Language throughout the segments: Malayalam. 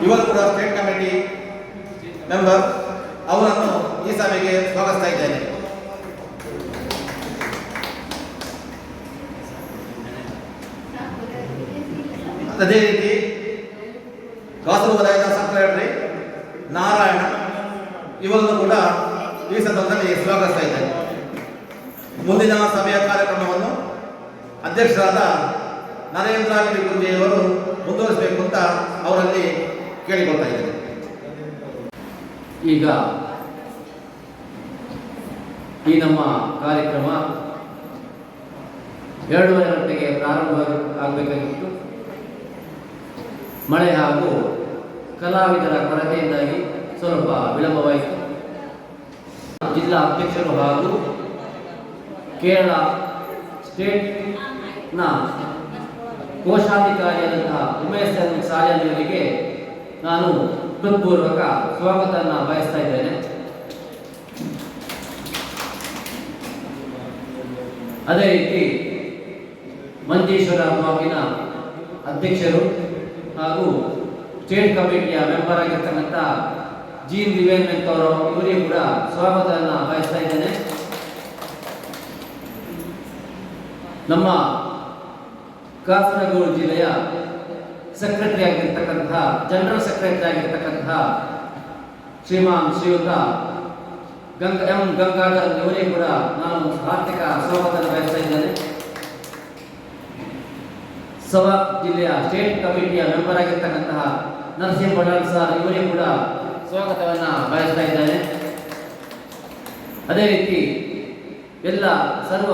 ಯುವಕರ ಸ್ಟೇಟ್ ಕಮಿಟಿ ಮೆಂಬರ್ ಅವರನ್ನು ಈ ಸಭೆಗೆ ಸ್ವಾಗತಿಸ್ತಾ ಇದ್ದೇನೆ. ಅದೇ ರೀತಿ ಕಾಸರಗೋಡು ವಲಯದ ಸೆಕ್ರೆಟರಿ ನಾರಾಯಣ ಇವರನ್ನು ಕೂಡ ಈ ಸಂದರ್ಭದಲ್ಲಿ ಸ್ವಾಗತಿಸ್ತಾ ಇದ್ದೇನೆ. ಮುಂದಿನ ಸಭೆಯ ಕಾರ್ಯಕ್ರಮವನ್ನು ಅಧ್ಯಕ್ಷರಾದ ನರೇಂದ್ರ ಗುರುಜಿಯವರು ಮುಂದುವರಿಸಬೇಕು ಅಂತ ಅವರಲ್ಲಿ ಕೇಳಿಕೊಳ್ತಾ ಇದ್ದೇನೆ. ಈಗ ಈ ನಮ್ಮ ಕಾರ್ಯಕ್ರಮ 2:30 ಗಂಟೆಗೆ ಪ್ರಾರಂಭ ಆಗಬೇಕಾಗಿತ್ತು. ಮಳೆ ಹಾಗೂ ಕಲಾವಿದರ ಕೊರತೆಯಿಂದಾಗಿ ಸ್ವಲ್ಪ ವಿಳಂಬವಾಯಿತು. ಜಿಲ್ಲಾ ಅಧ್ಯಕ್ಷರು ಹಾಗೂ ಕೇರಳ ಸ್ಟೇಟ್ನ ಕೋಶಾಧಿಕಾರಿಯಾದಂತಹ ಉಮೇಶ್ ಸಾಲಿಯವರಿಗೆ ನಾನು ಹೃತ್ಪೂರ್ವಕ ಸ್ವಾಗತವನ್ನು ಬಯಸ್ತಾ ಇದ್ದೇನೆ. ಅದೇ ರೀತಿ ಮಂಜೇಶ್ವರ ಬ್ಲಾಕಿನ ಅಧ್ಯಕ್ಷರು ಹಾಗೂ ಸ್ಟೇಟ್ ಕಮಿಟಿಯ ಮೆಂಬರ್ ಆಗಿರ್ತಕ್ಕಂಥ ಜೀನ್ ದಿವೇನ್ ಮೆಂತವರು ಇವರಿಗೆ ಕೂಡ ಸ್ವಾಗತವನ್ನು ಬಯಸ್ತಾ ಇದ್ದೇನೆ. ನಮ್ಮ ಕಾಸರಗೋಡು ಜಿಲ್ಲೆಯ ಸೆಕ್ರೆಟರಿ ಆಗಿರ್ತಕ್ಕಂತಹ ಜನರಲ್ ಸೆಕ್ರೆಟರಿ ಆಗಿರ್ತಕ್ಕಂತಹ ಶ್ರೀಯುತ ಗಂಗಾಧರ್ ಇವರಿಗೆ ಕೂಡ ನಾನು ಆರ್ಥಿಕ ಸ್ವಾಗತ ಬಯಸ್ತಾ ಇದ್ದೇನೆ. ಸವಾಕ್ ಜಿಲ್ಲೆಯ ಸ್ಟೇಟ್ ಕಮಿಟಿಯ ಮೆಂಬರ್ ಆಗಿರ್ತಕ್ಕಂತಹ ನರಸಿಂಹ ಬಡಾಲ್ ಸರ್ ಇವರಿಗೆ ಕೂಡ ಸ್ವಾಗತವನ್ನು ಬಯಸ್ತಾ ಇದ್ದೇನೆ. ಅದೇ ರೀತಿ ಎಲ್ಲ ಸರ್ವ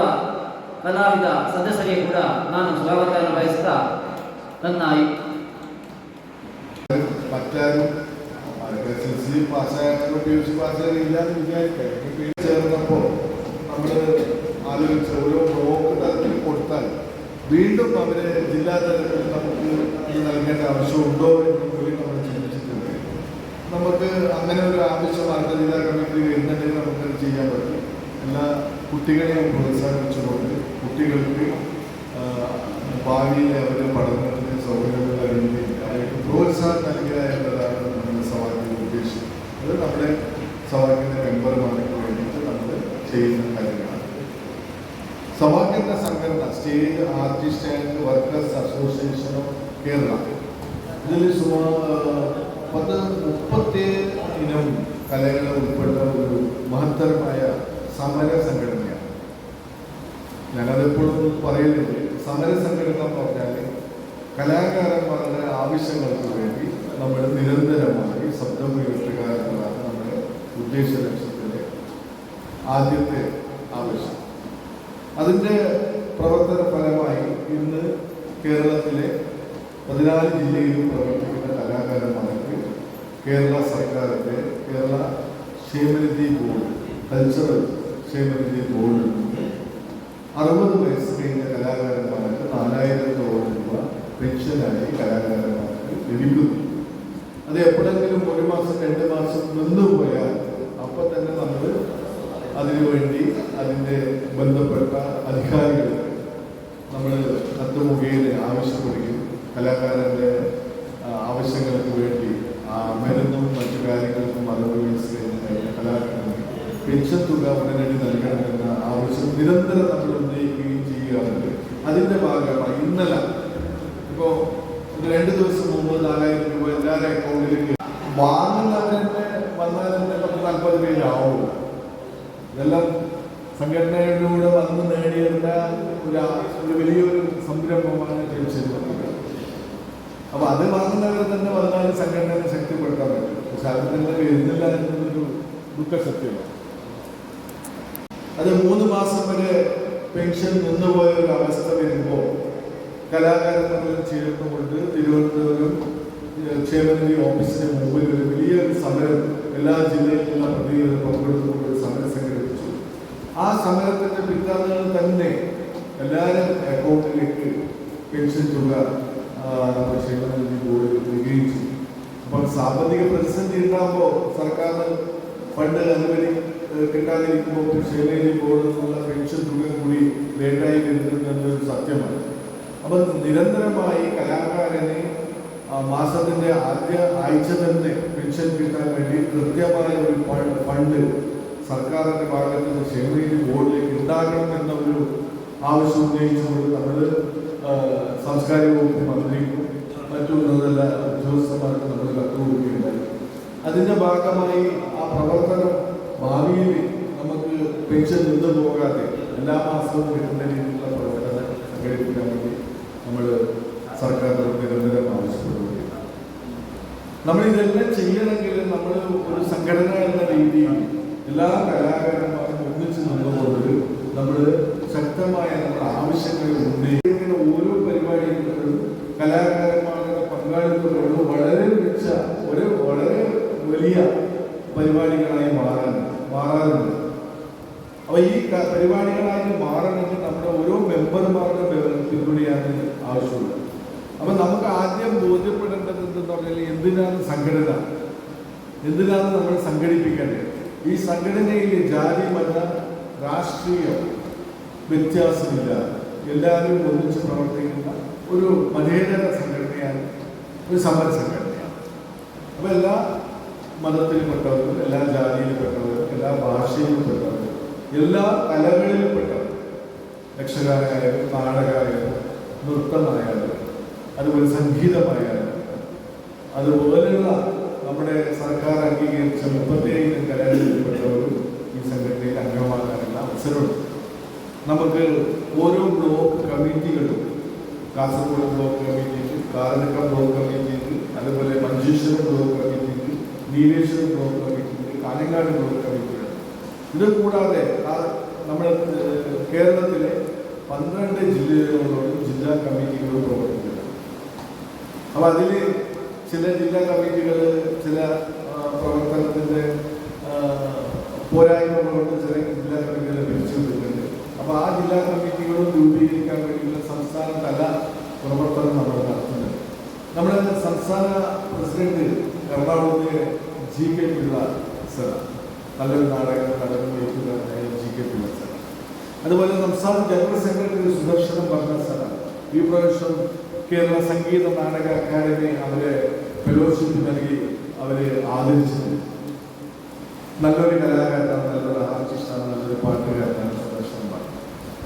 ಕಲಾವಿದ ಸದಸ್ಯರಿಗೆ ಕೂಡ ನಾನು ಸ್ವಾಗತವನ್ನು ಬಯಸ್ತಾ ನನ್ನ ചേർന്നപ്പോൾ നമ്മൾ ആലോചിച്ച ഓരോ ബ്ലോക്ക് തലത്തിൽ കൊടുത്താൽ വീണ്ടും അവരെ ജില്ലാ തലത്തിൽ നമുക്ക് ഇത് നൽകേണ്ട ആവശ്യമുണ്ടോ എന്ന് കൂടി നമ്മൾ ചിന്തിച്ചിട്ടുണ്ട്. നമുക്ക് അങ്ങനെ ഒരു ആവശ്യം അർദ്ധജില്ലാ കമ്മിറ്റി വരുന്നുണ്ടെങ്കിൽ നമുക്കത് ചെയ്യാൻ പറ്റും. എല്ലാ കുട്ടികളെയും പ്രോത്സാഹിപ്പിച്ചുകൊണ്ട് കുട്ടികൾക്ക് ഭാവിയിൽ അവരുടെ പഠനത്തിന് സൗകര്യങ്ങൾ നൽകി അവർക്ക് പ്രോത്സാഹനം നൽകുക എന്നതാണ് നമ്മുടെ സവാക്കിൻ്റെ ഉദ്ദേശം. അത് നമ്മുടെ സവാക്കിൻ്റെ മെമ്പർമാർക്ക് വേണ്ടിയിട്ട് നമ്മൾ ചെയ്യുന്ന കാര്യങ്ങളാണ്. സവാക്കിൻ്റെ സംഘടന state artist and workers association of Kerala ഇതിൽ 37 ഇനം കലകളെ ഉൾപ്പെട്ട ഒരു മഹത്തരമായ സമര സംഘടനയാണ്. ഞാനതെപ്പോഴും പറയുന്നത് സമര സംഘടന എന്ന് പറഞ്ഞാൽ കലാകാരന്മാരുടെ ആവശ്യങ്ങൾക്ക് വേണ്ടി നമ്മൾ നിരന്തരമായി ശബ്ദം ഉയർത്തുക എന്നതാണ് നമ്മുടെ ഉദ്ദേശ ലക്ഷ്യത്തിൻ്റെ ആദ്യത്തെ ആവശ്യം. അതിൻ്റെ പ്രവർത്തന ഫലമായി ഇന്ന് കേരളത്തിലെ 14 ജില്ലയിലും പ്രവർത്തിക്കുന്ന കലാകാരന്മാർക്ക് കേരള സർക്കാരിൻ്റെ കേരള ക്ഷേമനിധി ബോർഡ് കൾച്ചറൽ ക്ഷേമനിധി ബോർഡിൽ നിന്ന് 60 വയസ്സ് കഴിഞ്ഞ കലാകാരന്മാർക്ക് 4000 രൂപ പെൻഷനായി കലാകാരന്മാർക്ക് ലഭിക്കുന്നു. അത് എപ്പോഴെങ്കിലും 1 മാസം 2 മാസം നിന്നുപോയാൽ അപ്പം തന്നെ നമ്മൾ അതിനുവേണ്ടി അതിൻ്റെ ബന്ധപ്പെട്ട അധികാരികൾ നമ്മൾ കത്ത് മുഖേന ആവശ്യപ്പെടുകയും കലാകാരൻ്റെ ആവശ്യങ്ങൾക്ക് വേണ്ടി മരുന്നും മറ്റു കാര്യങ്ങൾക്കും 60 വയസ്സ് കഴിഞ്ഞ കലാകാരന് പെൻഷൻ തുക ഉടനടി നൽകണമെന്ന ആവശ്യം നിരന്തരം നമ്മൾ ഉന്നയിക്കുകയും ചെയ്യുകയാണെങ്കിൽ അതിൻ്റെ ഭാഗമായി ഇന്നലെ ഇപ്പോൾ 2 ദിവസം മുമ്പ് 4000 രൂപ എല്ലാവരുടെ അക്കൗണ്ടിലേക്ക് വാങ്ങുന്നവരെന്നെ വന്നാൽ തന്നെ 40 പേരാവുള്ളൂ. ഇതെല്ലാം സംഘടനയിലൂടെ വന്ന് നേടിയെടുത്ത ഒരു വലിയൊരു സംരംഭമാണ് ജയിച്ചിരുന്നത്. അപ്പോൾ അത് വാങ്ങുന്നവർ തന്നെ വന്നാൽ സംഘടനയെ ശക്തിപ്പെടുത്താൻ പറ്റും. പക്ഷെ അത് തന്നെ വരുന്നില്ല എന്നതൊരു ദുഃഖസത്യമാണ്. അത് 3 മാസം വരെ പെൻഷൻ നിന്നുപോയ ഒരു അവസ്ഥ വരുമ്പോൾ കലാകാരന്മാർ ചേർന്നുകൊണ്ട് തിരുവനന്തപുരം ക്ഷേമനിധി ഓഫീസിന് മുമ്പിൽ ഒരു വലിയൊരു സമരം എല്ലാ ജില്ലയിലുള്ള പ്രതിനിധികൾ പങ്കെടുത്തുകൊണ്ട് ഒരു സമരം സംഘടിപ്പിച്ചു. ആ സമരത്തിൻ്റെ പിന്നാലെ തന്നെ എല്ലാവരും അക്കൗണ്ടിലേക്ക് പെൻഷൻ തുക നമ്മുടെ ക്ഷേമനിധി ബോർഡ് നൽകുകയും ചെയ്തു. അപ്പോൾ സാമ്പത്തിക പ്രതിസന്ധി ഉണ്ടാകുമ്പോൾ സർക്കാരിന് ഫണ്ട് അനുമതി കിട്ടാതിരിക്കുമ്പോൾ ക്ഷേമനിധി ബോർഡിൽ നിന്നുള്ള പെൻഷൻ തുക കൂടി ലേറ്റായി വരുന്നത് എന്നൊരു സത്യമാണ്. അപ്പം നിരന്തരമായി കലാകാരനെ മാസത്തിൻ്റെ ആദ്യ ആഴ്ച തന്നെ പെൻഷൻ കിട്ടാൻ വേണ്ടി കൃത്യമായ ഒരു ഫണ്ട് സർക്കാരിൻ്റെ ഭാഗത്ത് നിന്ന് ക്ഷേമനിധി ബോർഡിലേക്ക് ഉണ്ടാകണം എന്ന ഒരു ആവശ്യം ഉന്നയിച്ചുകൊണ്ട് നമ്മൾ സാംസ്കാരിക വകുപ്പ് മന്ത്രിക്കും മറ്റു ഉന്നതതല ഉദ്യോഗസ്ഥന്മാർക്ക് നമ്മൾ കത്ത് കൊടുക്കുകയുണ്ടായി. അതിൻ്റെ ഭാഗമായി ആ പ്രവർത്തനം ഭാവിയിൽ നമുക്ക് പെൻഷൻ നിന്ന് പോകാതെ എല്ലാ മാസവും കിട്ടുന്ന രീതിയിലുള്ള പ്രവർത്തനം സംഘടിപ്പിക്കാൻ വേണ്ടി നമ്മൾ സർക്കാരിനോട് നിരന്തരം ആവശ്യപ്പെടുകയാണ്. നമ്മൾ ഇതെല്ലാം ചെയ്യണമെങ്കിൽ നമ്മൾ ഒരു സംഘടന എന്ന രീതിയിൽ എല്ലാ കലാകാരന്മാരും ഒന്നിച്ച് നിന്നുകൊണ്ട് നമ്മൾ ശക്തമായ നമ്മുടെ ആവശ്യങ്ങൾ ഉന്നയിക്കുന്ന ഓരോ പരിപാടികളിലും കലാകാരന്മാരുടെ പങ്കാളിത്തത്തോട് വളരെ മികച്ച വളരെ വലിയ പരിപാടികളായി മാറാറുണ്ട്. അപ്പൊ ഈ പരിപാടികളായി മാറണമെങ്കിൽ നമ്മുടെ ഓരോ മെമ്പർമാരുടെ പിന്തുണയാണ് ആവശ്യമുള്ളത്. അപ്പൊ നമുക്ക് ആദ്യം ബോധ്യപ്പെടേണ്ടത് എന്തെന്ന് പറഞ്ഞാൽ എന്തിനാണ് സംഘടന, എന്തിനാണ് നമ്മൾ സംഘടിപ്പിക്കേണ്ടത്. ഈ സംഘടനയിൽ ജാതി മത രാഷ്ട്രീയ വ്യത്യാസമില്ല, എല്ലാവരും ഒന്നിച്ച് പ്രവർത്തിക്കുന്ന ഒരു മതേതര സംഘടനയാണ്, ഒരു സമര സംഘടനയാണ്. അപ്പൊ എല്ലാ മതത്തിൽപ്പെട്ടവരും എല്ലാ ജാതിയിൽപ്പെട്ടവരും എല്ലാ ഭാഷയിൽപ്പെട്ടവരും എല്ലാ കലകളിൽപ്പെട്ടവരും യക്ഷഗാനായാലും നാടകമായാലും നൃത്തമായാലും അതുപോലെ സംഗീതമായാലും അതുപോലെയുള്ള നമ്മുടെ സർക്കാർ അംഗീകരിച്ച 37 കലകളിൽപ്പെട്ടവരും ഈ സംഘടനയിൽ അംഗമാകാനുള്ള അവസരമുണ്ട്. നമുക്ക് ഓരോ ബ്ലോക്ക് കമ്മിറ്റികളും കാസർഗോഡ് ബ്ലോക്ക് കമ്മിറ്റിക്ക്, കാരനക്ക ബ്ലോക്ക് കമ്മിറ്റിക്ക്, അതുപോലെ മഞ്ചേശ്വരം ബ്ലോക്ക് കമ്മിറ്റിക്ക്, നീലേശ്വരം ബ്ലോക്ക് കമ്മിറ്റിക്ക്, കാഞ്ഞങ്ങാട് ബ്ലോക്ക് കമ്മിറ്റികൾ. ഇത് കൂടാതെ നമ്മുടെ കേരളത്തിലെ 12 ജില്ലകളോടും ജില്ലാ കമ്മിറ്റികളും പ്രവർത്തിക്കുന്നത്. അപ്പോൾ അതിൽ ചില ജില്ലാ കമ്മിറ്റികൾ ചില പ്രവർത്തനത്തിൻ്റെ പോരായ്മ കൊണ്ട് ചില ജില്ലാ കമ്മിറ്റികളെ പിരിച്ചുവിട്ടിട്ടുണ്ട്. അപ്പോൾ ആ ജില്ലാ കമ്മിറ്റികളും രൂപീകരിക്കാൻ വേണ്ടിയുള്ള സംസ്ഥാന തല പ്രവർത്തനം നമ്മൾ നടത്തുന്നുണ്ട്. നമ്മുടെ സംസ്ഥാന പ്രസിഡന്റ് എറണാകുളത്തെ GK പിള്ള സർ, നല്ലൊരു നടനും എഴുത്തുകാരനായ GK പിള്ള സർ. അതുപോലെ സംസ്ഥാന ജനറൽ സെക്രട്ടറി സുദർശനം പറഞ്ഞ സാറാണ്. ഈ പ്രാവശ്യം കേരള സംഗീത നാടക അക്കാദമി അവരെ ഫെലോഷിപ്പ് നൽകി അവരെ ആദരിച്ചിട്ടുണ്ട്. നല്ലൊരു കലാകാരനാണ്, നല്ലൊരു ആർട്ടിസ്റ്റാണ്, നല്ലൊരു പാട്ടുകാരനാണ് സുദർശനം പറഞ്ഞു.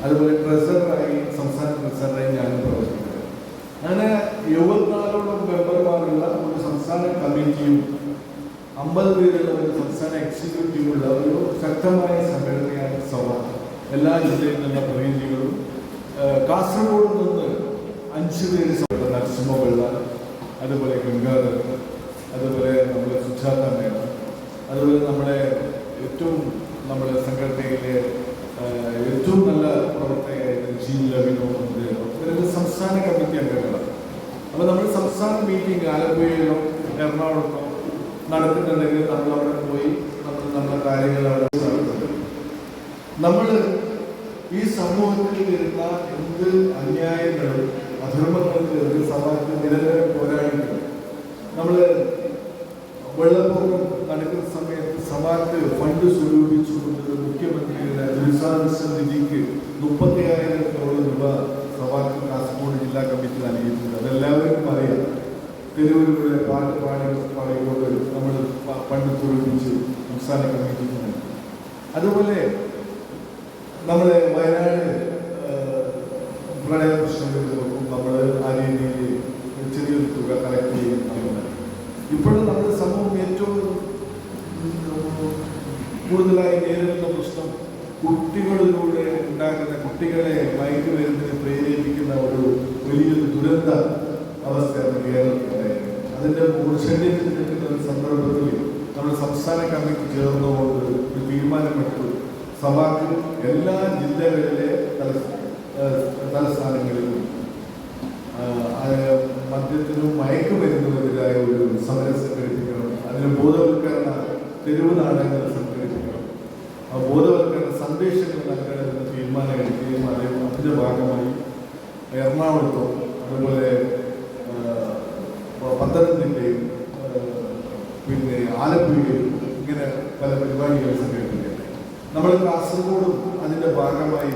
അതുപോലെ ട്രഷററായി, സംസ്ഥാന ട്രഷററായി ഞാനും പ്രവർത്തിക്കുന്നത്. അങ്ങനെ 74ഓളം മെമ്പർമാരുള്ള ഒരു സംസ്ഥാന കമ്മിറ്റിയും 50 പേരുള്ള ഒരു സംസ്ഥാന എക്സിക്യൂട്ടീവുള്ള ഒരു ശക്തമായ സംഘടനയാണ് സഭ. എല്ലാ ജില്ലയിൽ നിന്നുള്ള പ്രതിനിധികളും കാസർഗോഡ് നിന്ന് 5 പേര് നരസിംഹപിള്ള, അതുപോലെ ഗംഗാധർ, അതുപോലെ നമ്മുടെ സുജാത മേഡം, അതുപോലെ നമ്മുടെ നമ്മുടെ സംഘടനയിലെ ഏറ്റവും നല്ല പ്രവർത്തകയായിട്ട് ലവിനോ ഇവരൊക്കെ സംസ്ഥാന കമ്മിറ്റി അംഗങ്ങളാണ്. അപ്പോൾ നമ്മൾ സംസ്ഥാന മീറ്റിംഗ് ആലപ്പുഴയിലോ എറണാകുളത്തോ നടക്കുന്നുണ്ടെങ്കിൽ നമ്മൾ അവിടെ പോയി നമ്മുടെ കാര്യങ്ങൾ അവിടെ നടത്തുന്നുണ്ട്. നമ്മൾ ഈ സമൂഹത്തിൽ വരുന്ന എന്ത് അന്യായങ്ങളും അധർമ്മങ്ങൾക്ക് സമാജത്തിൽ നിരന്തരം പോരാടുന്നുണ്ട്. നമ്മൾ വെള്ളപ്പൊക്കം നടക്കുന്ന സമയത്ത് സമാജത്തിൽ ഫണ്ട് സ്വരൂപിച്ചുകൊണ്ട് മുഖ്യമന്ത്രിയുടെ ദുരിതാശ്വാസ നിധിക്ക് 35,000 രൂപ സമാജത്തിൽ കാസർഗോഡ് ജില്ലാ കമ്മിറ്റി നൽകിയിട്ടുണ്ട്. അതെല്ലാവർക്കും അറിയാം. തെരുവിലൂടെ പാടിക്കൊണ്ട് നമ്മൾ ഫണ്ട് സ്വരൂപിച്ച് സംസ്ഥാന കമ്മിറ്റിക്ക് നൽകി. അതുപോലെ നമ്മുടെ വയനാട് പ്രളയ പ്രശ്നങ്ങളിലൊക്കെ നമ്മൾ ആ രീതിയിൽ ചെറിയൊരു തുക കളക്ട് ചെയ്യുന്നുണ്ട്. ഇപ്പോഴും നമ്മുടെ സമൂഹം ഏറ്റവും കൂടുതലായി നേരിടുന്ന പ്രശ്നം കുട്ടികളിലൂടെ ഉണ്ടാകുന്ന കുട്ടികളെ മയക്കുമരുന്നിന് പ്രേരിപ്പിക്കുന്ന ഒരു വലിയൊരു ദുരന്ത അവസ്ഥയാണ് കേരളത്തിലുണ്ടായിരുന്നത്. അതിൻ്റെ മൂർച്ഛന്യത്തിൽ നിൽക്കുന്ന ഒരു സന്ദർഭത്തിൽ നമ്മുടെ സംസ്ഥാന കമ്മിറ്റി ചേർന്നുകൊണ്ട് ഒരു തീരുമാനമെടുത്തു. സഭയ്ക്ക് എല്ലാ ജില്ലകളിലെ തലസ്ഥാനങ്ങളിലും മദ്യത്തിനും മയക്കുമരുന്നിനെതിരായ ഒരു സമരം സംഘടിപ്പിക്കണം. അതിന് ബോധവൽക്കരണ തെരുവ് നാടകങ്ങൾ സംഘടിപ്പിക്കണം. ആ ബോധവൽക്കരണ സന്ദേശങ്ങൾ നൽകണമെന്ന് തീരുമാനമെടുക്കുകയും അതിൻ്റെ ഭാഗമായി എറണാകുളത്തും അതുപോലെ പത്തനംതിട്ടയും പിന്നെ ആലപ്പുഴയും ഇങ്ങനെ പല പരിപാടികൾ സംഘടിപ്പിക്കുന്നത്. നമ്മൾ കാസർഗോഡും അതിൻ്റെ ഭാഗമായി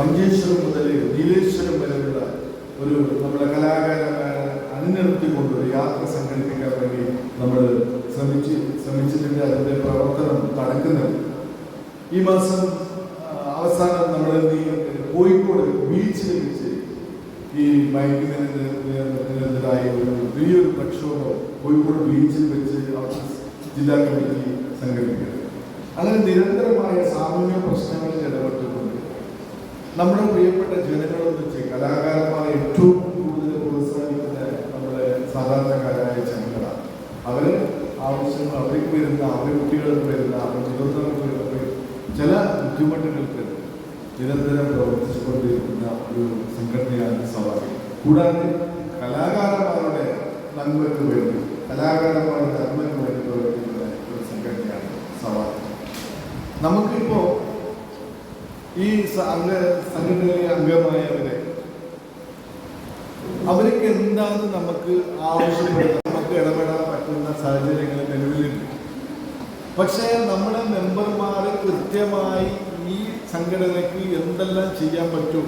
മഞ്ചേശ്വരം മുതൽ നീലേശ്വരം വരെയുള്ള ഒരു നമ്മുടെ കലാകാരന്മാരെ മുൻനിർത്തിക്കൊണ്ട് ഒരു യാത്ര സംഘടിപ്പിക്കാൻ വേണ്ടി നമ്മൾ ശ്രമിച്ചിട്ടുണ്ട്. അതിൻ്റെ പ്രവർത്തനം നടക്കുന്നുണ്ട്. ഈ മാസം അവസാനം നമ്മൾ കോഴിക്കോട് ബീച്ചിൽ വെച്ച് ഈ മയക്കുമരുന്നിനെതിരായ ഒരു വലിയൊരു പ്രക്ഷോഭം കോഴിക്കോട് ബീച്ചിൽ വെച്ച് ജില്ലാ കമ്മിറ്റി സംഘടിപ്പിക്കുന്നത്. അങ്ങനെ നിരന്തരമായ സാമൂഹ്യ പ്രശ്നങ്ങളിൽ ഇടപെട്ടുകൊണ്ട് നമ്മുടെ പ്രിയപ്പെട്ട ജനങ്ങളെന്ന് വെച്ച് കലാകാരന്മാർ ഏറ്റവും കൂടുതൽ പ്രോത്സാഹിക്കുന്ന നമ്മുടെ സാധാരണക്കാരായ ജനങ്ങളാണ്. അവരെ ആവശ്യങ്ങൾ അവർക്ക് വരുന്ന അവരുടെ കുട്ടികൾക്ക് വരുന്ന അവരുടെ മുതിർന്നവർക്ക് വരുന്ന ചില ബുദ്ധിമുട്ടുകൾക്ക് നിരന്തരം പ്രവർത്തിച്ചുകൊണ്ടിരിക്കുന്ന ഒരു സംഘടനയാണ് സവാരി. കൂടാതെ കലാകാരന്മാരുടെ നന്മയ്ക്ക് വേണ്ടി കലാകാരന്മാരുടെ നന്മയ്ക്ക് വേണ്ടി പ്രവർത്തിക്കുന്ന ഒരു സംഘടനയാണ് സവാരി. നമുക്കിപ്പോൾ ഈ സംഘടനയിലെ അംഗമായവരെ അവർക്ക് എന്താണ് നമുക്ക് ആവശ്യപ്പെടുന്നത്, നമുക്ക് ഇടപെടാൻ പറ്റുന്ന സാഹചര്യങ്ങൾ നിലവിലുണ്ട്. പക്ഷേ നമ്മുടെ മെമ്പർമാർ കൃത്യമായി ഈ സംഘടനയ്ക്ക് എന്തെല്ലാം ചെയ്യാൻ പറ്റും,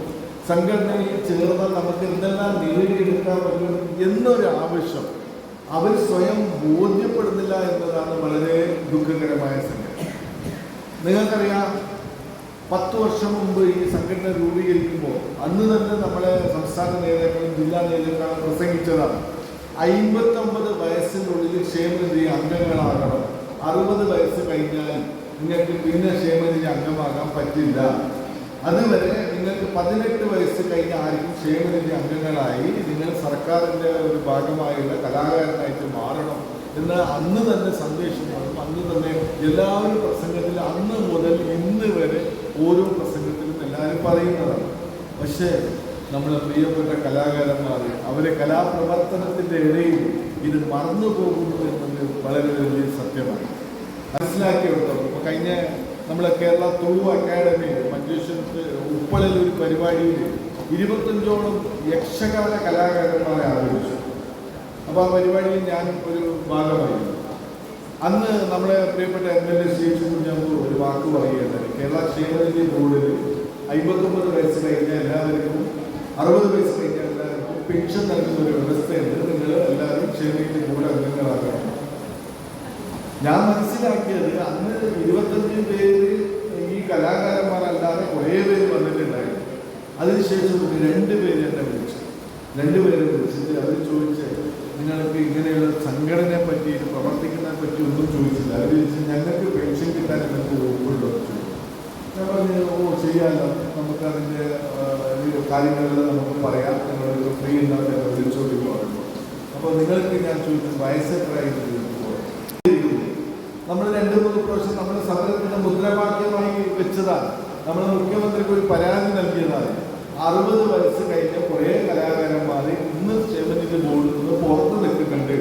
സംഘടനയിൽ ചേർന്നാൽ നമുക്ക് എന്തെല്ലാം നേടിയെടുക്കാൻ പറ്റും എന്നൊരു ആവശ്യം അവർ സ്വയം ബോധ്യപ്പെടുന്നില്ല എന്നതാണ് വളരെ ദുഃഖകരമായ സംഗതി. നിങ്ങൾക്കറിയാം, 10 വർഷം മുമ്പ് ഈ സംഘടന രൂപീകരിക്കുമ്പോൾ അന്ന് തന്നെ നമ്മളെ സംസ്ഥാന നേതാക്കളും ജില്ലാ നേതാക്കളും പ്രസംഗിച്ചതാണ് 59 വയസ്സിനുള്ളിൽ ക്ഷേമനിധി അംഗങ്ങളാകണം. 60 വയസ്സ് കഴിഞ്ഞാൽ നിങ്ങൾക്ക് പിന്നെ ക്ഷേമനിധി അംഗമാകാൻ പറ്റില്ല. അതുവരെ നിങ്ങൾക്ക് 18 വയസ്സ് കഴിഞ്ഞ ആർക്കും ക്ഷേമനിധി അംഗങ്ങളായി നിങ്ങൾ സർക്കാരിൻ്റെ ഒരു ഭാഗമായുള്ള കലാകാരനായിട്ട് മാറണം എന്ന് അന്ന് തന്നെ സന്ദേശം വന്നു. അന്ന് തന്നെ എല്ലാവരും പ്രസംഗത്തിൽ അന്ന് മുതൽ ഇന്ന് വരെ ഓരോ പ്രസംഗത്തിലും എല്ലാവരും പറയുന്നതാണ്. പക്ഷേ നമ്മളെ പ്രിയപ്പെട്ട കലാകാരന്മാർ അവരെ കലാപ്രവർത്തനത്തിൻ്റെ ഇടയിൽ ഇത് മറന്നു പോകുന്നു എന്നത് വളരെ വലിയ സത്യമാണ്. മനസ്സിലാക്കിയെടുത്തോളം ഇപ്പോൾ കഴിഞ്ഞ നമ്മളെ കേരള തുളു അക്കാഡമി മഞ്ചേശ്വരത്ത് ഉപ്പളിൽ ഒരു പരിപാടിയിൽ 25ഓളം യക്ഷഗാന കലാകാരന്മാരെ ആദരിച്ചു. അപ്പോൾ ആ പരിപാടിയിൽ ഞാൻ ഒരു ഭാഗമായിരുന്നു. അന്ന് നമ്മുടെ പ്രിയപ്പെട്ട MLA ശ്രീ കുഞ്ഞമ്പൂർ ഒരു വാക്ക് പറയുകയുണ്ടായി. കേരള ക്ഷേമനിധി ബോർഡിൽ 59 വയസ്സ് കഴിഞ്ഞ എല്ലാവർക്കും 60 വയസ്സ് കഴിഞ്ഞ എല്ലാവർക്കും പെൻഷൻ നൽകുന്ന ഒരു വ്യവസ്ഥയുണ്ട്. നിങ്ങൾ എല്ലാവരും ക്ഷേമനിധി ബോർഡ് അംഗങ്ങളാകണം. ഞാൻ മനസ്സിലാക്കിയത് അന്ന് 25 പേര് ഈ കലാകാരന്മാരല്ലാതെ കുറേ പേര് വന്നിട്ടുണ്ടായിരുന്നു. അതിനുശേഷം 2 പേര് എന്നെ വിളിച്ചു. 2 പേരെ വിളിച്ചിട്ട് അവർ ചോദിച്ച് നിങ്ങൾക്ക് ഇങ്ങനെയുള്ള സംഘടനയെ പറ്റി പ്രവർത്തിക്കുന്നതിനെ പറ്റി ഒന്നും ചോദിച്ചില്ല. അവർ ചോദിച്ചു ഞങ്ങൾക്ക് പെൻഷൻ കിട്ടാൻ നിങ്ങൾക്ക് ഉറപ്പുണ്ടോ ചോദിച്ചു. ഞാൻ പറഞ്ഞു ചെയ്യാമല്ലോ, നമുക്ക് അതിൻ്റെ കാര്യങ്ങളെല്ലാം നമുക്ക് പറയാം, നിങ്ങളൊരു ഫ്രീ ഉണ്ടാകുന്ന വിളിച്ചോടി പറയുമ്പോൾ. അപ്പോൾ നിങ്ങൾക്ക് ഞാൻ ചോദിച്ചു വയസ്സ് എത്രയായിട്ട് നമ്മൾ 2-3 പ്രാവശ്യം നമ്മൾ സമരത്തിൻ്റെ മുദ്രാവാക്യമായി വെച്ചതാണ്. നമ്മൾ മുഖ്യമന്ത്രിക്ക് ഒരു പരാതി നൽകിയതാണ്. 60 വയസ്സ് കഴിഞ്ഞ കുറേ കലാകാരന്മാർ ഇന്ന് ക്ഷേമനിധി ബോർഡിൽ നിന്ന് പുറത്ത് നിൽക്കുന്നുണ്ട്.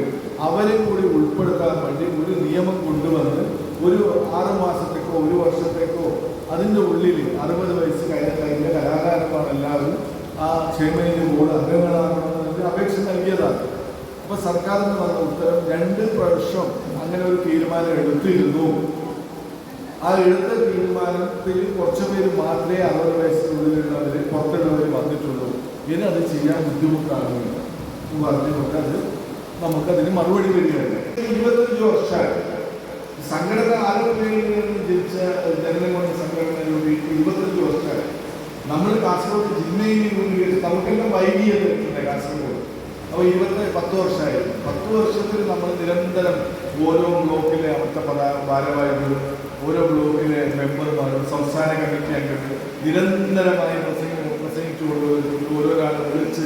അവരെ കൂടി ഉൾപ്പെടുത്താൻ വേണ്ടി ഒരു നിയമം കൊണ്ടുവന്ന് ഒരു 6 മാസത്തേക്കോ 1 വർഷത്തേക്കോ അതിൻ്റെ ഉള്ളിൽ 60 വയസ്സ് കഴിഞ്ഞ കലാകാരന്മാരെല്ലാവരും ആ ക്ഷേമനിധി ബോർഡ് അംഗങ്ങളാകണമെന്ന് അപേക്ഷ നൽകിയതാണ്. അപ്പോൾ സർക്കാരിന് വന്ന ഉത്തരം 2 പ്രാവശ്യം അങ്ങനെ ഒരു തീരുമാനം എടുത്തിരുന്നു. ആ എടുത്ത തീരുമാനത്തിൽ കുറച്ച് പേര് മാത്രമേ 60 വയസ്സിനുള്ളിലുള്ളവർ പുറത്തുള്ളവർ വന്നിട്ടുള്ളൂ. ഇനി അത് ചെയ്യാൻ ബുദ്ധിമുട്ടാണ് എന്ന് പറഞ്ഞുകൊണ്ട് അത് നമുക്കതിന് മറുപടി വരികയാണ്. 25 വർഷമായി സംഘടന ആരോഗ്യയിൽ ജനിച്ച ജനനം കൊണ്ട് സംഘടന രൂപീകരിച്ച് 25 വർഷമായി. നമ്മൾ കാസർഗോഡ് ജില്ലയിൽ രൂപീകരിച്ച് നമുക്കെല്ലാം വൈകിയത് കാസർഗോഡ്. അപ്പോൾ 10 വർഷമായി. 10 വർഷത്തിൽ നമ്മൾ നിരന്തരം ഓരോ ബ്ലോക്കിലെ അവിടുത്തെ ഭാരവാഹികളും ഓരോ ബ്ലോക്കിലെ മെമ്പർമാരും സംസ്ഥാന കമ്മിറ്റി അംഗങ്ങൾ നിരന്തരമായി പ്രസംഗിച്ചുകൊണ്ട് ഓരോരാൾ വിളിച്ച്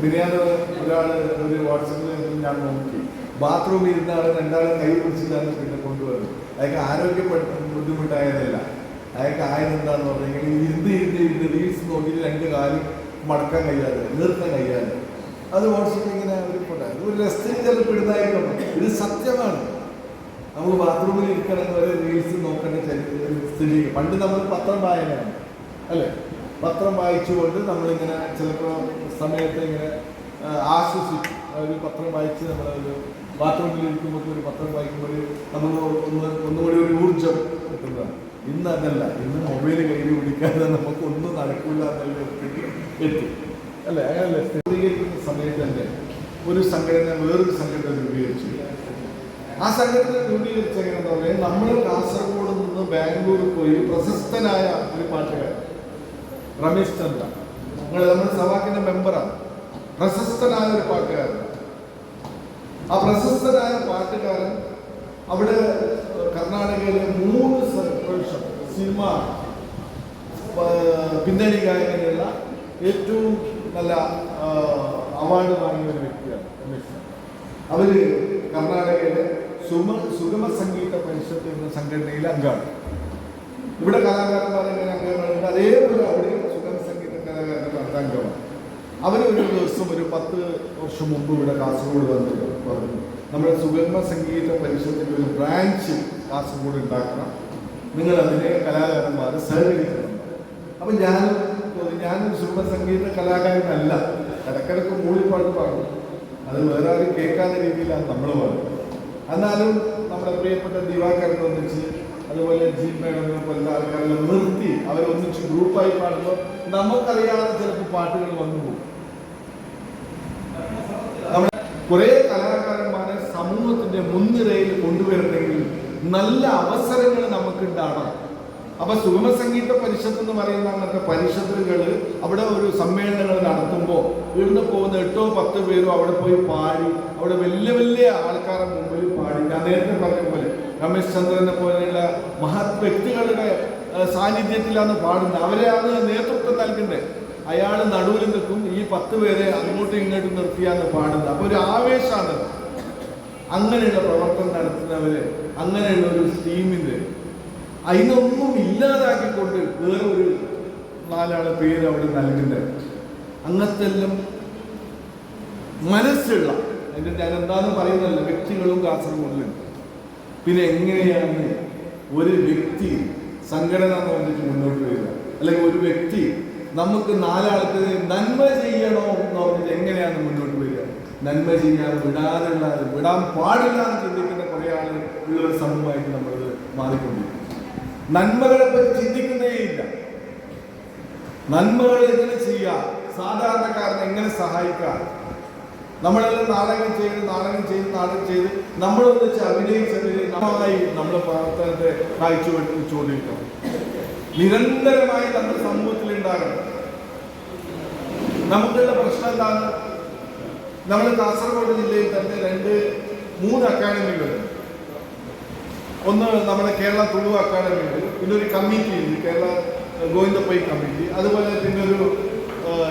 ബിരിയാണി ഒരാൾ ഒരു വാട്സപ്പിൽ ഞാൻ നോക്കി ബാത്റൂമിൽ ഇരുന്ന ആൾ 2 ആൾ കൈ പിടിച്ചിട്ടാണ് പിന്നെ കൊണ്ടുവന്നത്. അയാൾക്ക് ആരോഗ്യപ്പെട്ട ബുദ്ധിമുട്ടായതല്ല, അയാൾക്ക് ആയതെന്താണെന്ന് പറഞ്ഞെങ്കിൽ ഇരുന്ന് റീൽസ് നോക്കിയിട്ട് 2 കാലും മടക്കാൻ കഴിയാതെ നിർത്താൻ കഴിയാതെ അത് വാട്സപ്പിൽ ഇങ്ങനെ ഒരു രസത്തിന് ചിലപ്പോൾ ഇടുന്നതായിരിക്കും. ഇത് സത്യമാണ്. നമ്മൾ ബാത്റൂമിൽ ഇരിക്കണമെന്ന് വരെ റീൽസ് നോക്കേണ്ട സ്ഥിതി. പണ്ട് നമ്മൾ പത്രം വായനയാണ് അല്ലേ? പത്രം വായിച്ചുകൊണ്ട് നമ്മളിങ്ങനെ ചിലപ്പോൾ സമയത്ത് ഇങ്ങനെ ആശ്വസിക്കും. ഒരു പത്രം വായിച്ച് നമ്മളൊരു ബാത്റൂമിൽ ഇരിക്കുമ്പോൾ ഒരു പത്രം വായിക്കുമ്പോൾ നമ്മൾ ഒന്നുകൂടി ഒരു ഊർജം കിട്ടുന്നതാണ്. ഇന്ന് അതല്ല. ഇന്ന് മൊബൈൽ കയ്യിൽ പിടിക്കാതെ നമുക്കൊന്നും നടക്കില്ല എന്നുള്ള എത്തി അല്ലേ? അങ്ങനല്ലേ? സ്ഥിരീകരിക്കുന്ന സമയത്ത് തന്നെ ഒരു സംഘടന വേറൊരു സംഘടന രൂപീകരിച്ചു. ആ സംഘടന രൂപീകരിച്ച എങ്ങനെയാണെന്ന് പറഞ്ഞാൽ നമ്മൾ കാസർഗോഡ് നിന്ന് ബാംഗ്ലൂർ പോയി പ്രശസ്തനായ ഒരു പാട്ടുകാരൻ രമേശ് ചന്ദ്ര, നമ്മുടെ സവാക്കിന്റെ മെമ്പറാണ്, പ്രശസ്തനായ ഒരു പാട്ടുകാരൻ. ആ പ്രശസ്തനായ പാട്ടുകാരൻ അവിടെ കർണാടകയിലെ 3 പ്രാവശ്യം സിനിമ പിന്നണി ഗായകനുള്ള ഏറ്റവും നല്ല അവാർഡ് വാങ്ങിയ ഒരു വ്യക്തിയാണ് രമേശ്. അവര് കർണാടകയിലെ സുഗമ സംഗീത പരിഷത്ത് എന്ന സംഘടനയിലെ അംഗമാണ്. ഇവിടെ കലാകാരന്മാരെങ്ങനെ അംഗങ്ങളുണ്ട്, അതേപോലെ അവിടെ സുഗമ സംഗീത കലാകാരന്മാരുടെ അംഗമാണ്. അവരൊരു ദിവസം ഒരു 10 വർഷം മുമ്പ് ഇവിടെ കാസർഗോഡ് വന്നിട്ട് പറഞ്ഞു, നമ്മുടെ സുഗമ സംഗീത പരിഷത്തിന്റെ ഒരു ബ്രാഞ്ച് കാസർഗോഡ് ഉണ്ടാക്കണം, നിങ്ങൾ അതിനെ കലാകാരന്മാർ സഹകരിക്കണം. അപ്പം ഞാനൊരു സുഗമ സംഗീത കലാകാരനല്ല, ഇടക്കിടക്ക് മൂളിപ്പാട്ട് പാടും, അത് വേറെ ആരും കേൾക്കാത്ത രീതിയിലാണ് നമ്മൾ പാടുന്നത്. എന്നാലും നമ്മുടെ പ്രിയപ്പെട്ട ദിവാകരൻ ഒന്നിച്ച്, അതുപോലെ ജി മേഡം പോലുള്ള ആൾക്കാരെല്ലാം നിർത്തി അവരൊന്നിച്ച് ഗ്രൂപ്പായി പാടുമ്പോൾ നമുക്കറിയാതെ ചിലപ്പോൾ പാട്ടുകൾ വന്നു പോകും. നമ്മുടെ കുറേ കലാകാരന്മാരെ സമൂഹത്തിന്റെ മുൻനിരയിൽ കൊണ്ടുവരണമെങ്കിൽ നല്ല അവസരങ്ങൾ നമുക്കുണ്ടാകണം. അപ്പൊ സുഗമ സംഗീത പരിഷത്ത് എന്ന് പറയുന്ന അങ്ങനത്തെ പരിഷത്തുകൾ അവിടെ ഒരു സമ്മേളനങ്ങൾ നടത്തുമ്പോൾ ഇവിടുന്ന് പോകുന്ന 8-10 പേരും അവിടെ പോയി പാടി, അവിടെ വലിയ വലിയ ആൾക്കാരുടെ മുമ്പിൽ പാടി. ഞാൻ നേരത്തെ പറഞ്ഞ പോലെ രമേശ് ചന്ദ്രനെ പോലെയുള്ള മഹത് വ്യക്തികളുടെ സാന്നിധ്യത്തിലാണ് പാടുന്നത്. അവരെയാണ് നേതൃത്വം നൽകേണ്ടത്. അയാൾ നടുവിൽ നിൽക്കും, ഈ 10 പേരെ അങ്ങോട്ടും ഇങ്ങോട്ടും നിർത്തിയാണ് പാടുന്നത്. അപ്പൊ ഒരു ആവേശമാണ്. അങ്ങനെയുള്ള പ്രവർത്തനം നടത്തുന്നവര്, അങ്ങനെയുള്ള ഒരു ടീമിന്റെ അതിനൊന്നും ഇല്ലാതാക്കിക്കൊണ്ട് വേറെ ഒരു 4 പേര് അവിടെ നൽകുന്നത്. അങ്ങനത്തെ എല്ലാം മനസ്സുള്ള, അതിൻ്റെ ഞാൻ എന്താണെന്ന് പറയുന്നല്ല, വ്യക്തികളും കാസർഗോഡിലുണ്ട്. പിന്നെ എങ്ങനെയാണ് ഒരു വ്യക്തി സംഘടന എന്ന് പറഞ്ഞിട്ട് മുന്നോട്ട് വരിക, അല്ലെങ്കിൽ ഒരു വ്യക്തി നമുക്ക് 4 ആൾക്ക് നന്മ ചെയ്യണോ എന്ന് പറഞ്ഞിട്ട് എങ്ങനെയാണ് മുന്നോട്ട് വരിക? നന്മ ചെയ്യാൻ വിടാൻ പാടില്ല എന്ന് ചിന്തിക്കുന്ന കുറേ ആളുകൾ ഉള്ള ഒരു സമൂഹമായിട്ട് നമ്മളത് മാറിക്കൊണ്ടിരിക്കും. നന്മകളെ പറ്റി ചിന്തിക്കുന്നേ ഇല്ല. നന്മകൾ എങ്ങനെ ചെയ്യാം, സാധാരണക്കാരനെ എങ്ങനെ സഹായിക്കാം. നമ്മളെല്ലാം നാടകം ചെയ്ത് നമ്മളൊന്നിച്ച് അഭിനയിച്ചതിന് നന്നായി നമ്മൾ പ്രവർത്തനത്തെ കാഴ്ചവെച്ചുകൊണ്ടിരിക്കണം. നിരന്തരമായി നമ്മുടെ സമൂഹത്തിൽ ഉണ്ടാകണം. നമുക്കുള്ള പ്രശ്നം എന്താണ്? നമ്മൾ കാസർഗോഡ് ജില്ലയിൽ തന്നെ 2-3 അക്കാഡമികൾ. ഒന്ന് നമ്മുടെ കേരള തുളു അക്കാഡമി ഉണ്ട്, പിന്നെ ഒരു കമ്മിറ്റി ഉണ്ട്, കേരള ഗോവിന്ദപ്പൈ കമ്മിറ്റി. അതുപോലെ പിന്നെ ഒരു